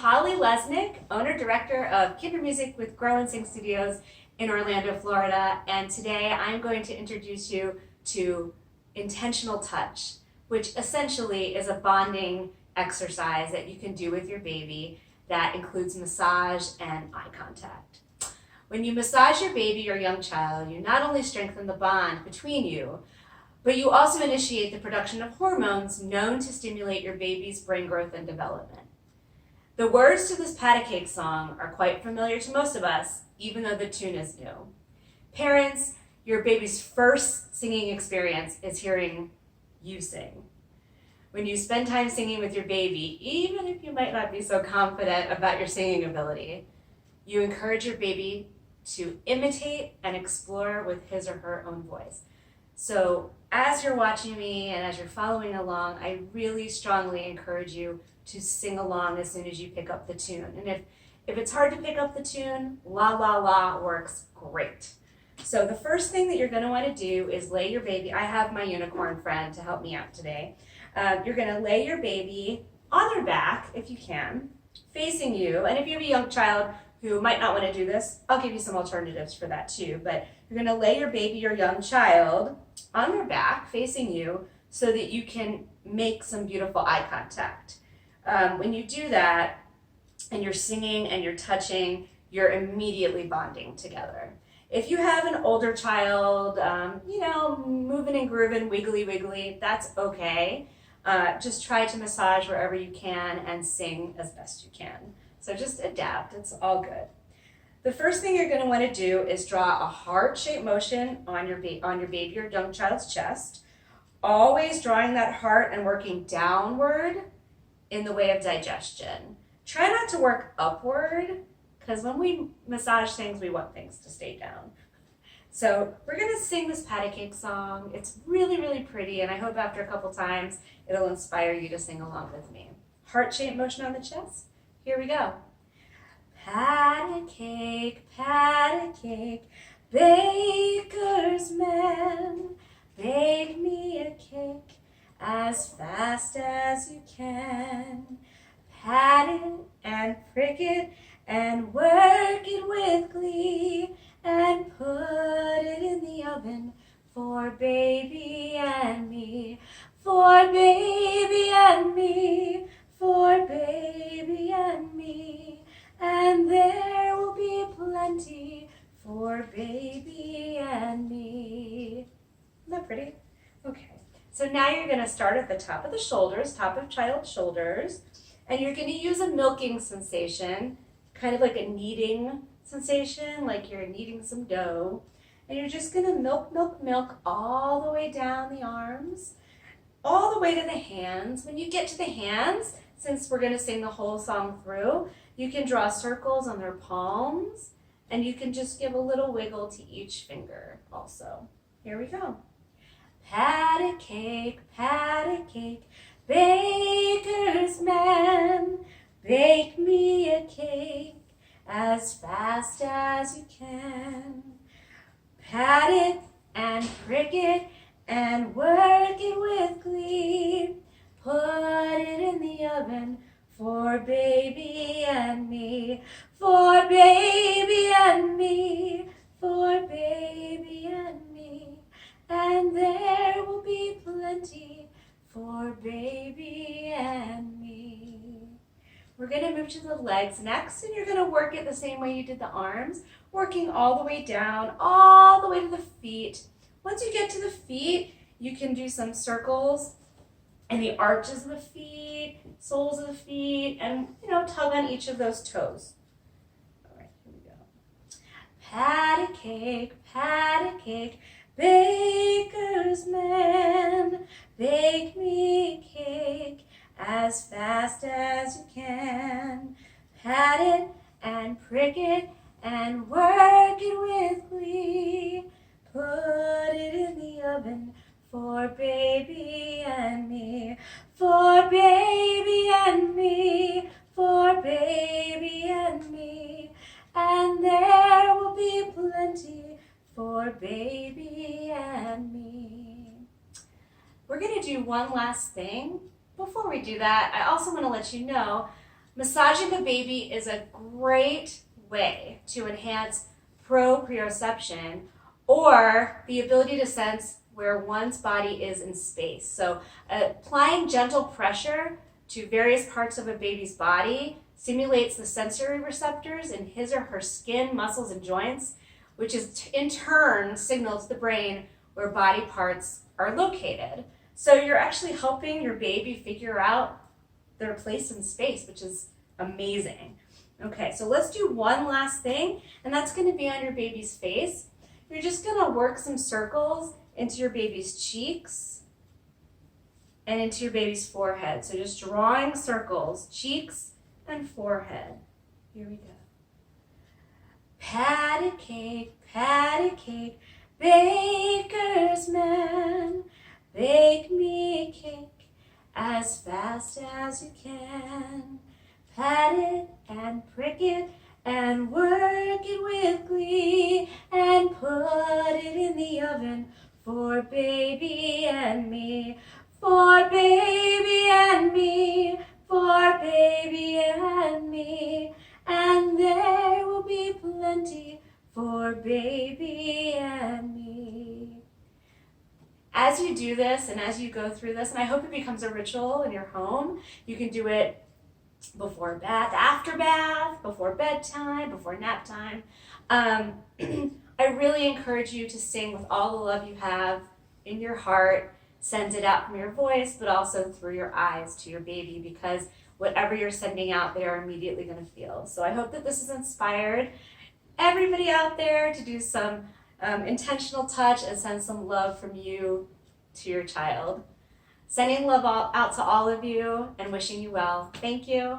Holly Lesnick, owner-director of Kindermusik with Grow and Sing Studios in Orlando, Florida, and today I'm going to introduce you to intentional touch, which essentially is a bonding exercise that you can do with your baby that includes massage and eye contact. When you massage your baby or young child, you not only strengthen the bond between you, but you also initiate the production of hormones known to stimulate your baby's brain growth and development. The words to this pat a cake song are quite familiar to most of us, even though the tune is new. Parents, your baby's first singing experience is hearing you sing. When you spend time singing with your baby, even if you might not be so confident about your singing ability, you encourage your baby to imitate and explore with his or her own voice. So as you're watching me and as you're following along, I really strongly encourage you to sing along as soon as you pick up the tune. And if it's hard to pick up the tune, La La La works great. So the first thing that you're going to want to do is lay your baby. I have my unicorn friend to help me out today. You're going to lay your baby on their back, if you can, facing you. And if you have a young child who might not want to do this, I'll give you some alternatives for that too. But you're going to lay your baby or young child on their back, facing you, so that you can make some beautiful eye contact. When you do that, and you're singing and you're touching, you're immediately bonding together. If you have an older child, moving and grooving, wiggly wiggly, that's okay. Just try to massage wherever you can and sing as best you can. So just adapt, it's all good. The first thing you're going to want to do is draw a heart-shaped motion on your baby or young child's chest, always drawing that heart and working downward in the way of digestion. Try not to work upward, because when we massage things, we want things to stay down. So we're going to sing this pat a cake song. It's really, really pretty, and I hope after a couple times it'll inspire you to sing along with me. Heart-shaped motion on the chest. Here we go. Pat a cake, baker's man, bake me a cake as fast as you can. Pat it and prick it and work it with glee and put it in the oven for baby and me, for baby and me, for baby and me, and there will be plenty for baby and me. Isn't that pretty? Okay, so now you're going to start at the top of the shoulders, top of child's shoulders, and you're going to use a milking sensation, kind of like a kneading sensation, like you're kneading some dough. And you're just going to milk, milk, milk all the way down the arms, all the way to the hands. When you get to the hands, since we're going to sing the whole song through, you can draw circles on their palms, and you can just give a little wiggle to each finger also. Here we go. Pat a cake, baker's man, bake me a cake as fast as you can. Pat it and prick it and work it with glee. Put it in the oven for baby and me, for baby and me, for baby and me, and there will be plenty for baby and me. We're going to move to the legs next, and you're going to work it the same way you did the arms, working all the way down, all the way to the feet. Once you get to the feet, you can do some circles and the arches of the feet, soles of the feet, and tug on each of those toes. All right, here we go. Pat a cake, baker's man, bake me a cake as fast as you can. Pat it and prick it and work it with glee. Put it in the oven for baby and me, for baby and me, for baby and me, and there will be plenty for baby and me. We're going to do one last thing. Before we do that, I also want to let you know Massaging the baby is a great way to enhance proprioception or the ability to sense where one's body is in space. So applying gentle pressure to various parts of a baby's body stimulates the sensory receptors in his or her skin, muscles, and joints, which is in turn signals the brain where body parts are located. So you're actually helping your baby figure out their place in space, which is amazing. Okay, so let's do one last thing, and that's going to be on your baby's face. You're just going to work some circles into your baby's cheeks and into your baby's forehead. So just drawing circles, cheeks and forehead. Here we go. Patty cake, baker's man, bake me a cake as fast as you can. Pat it and prick it and work it with glee and put it in the oven for baby and me, for baby and me, for baby and me, and there will be plenty for baby and me. As you do this and as you go through this, and I hope it becomes a ritual in your home, you can do it before bath, after bath, before bedtime, before nap time. I really encourage you to sing with all the love you have in your heart. Send it out from your voice, but also through your eyes to your baby, because whatever you're sending out, they are immediately going to feel. So I hope that this has inspired everybody out there to do some intentional touch and send some love from you to your child. Sending love out to all of you and wishing you well. Thank you.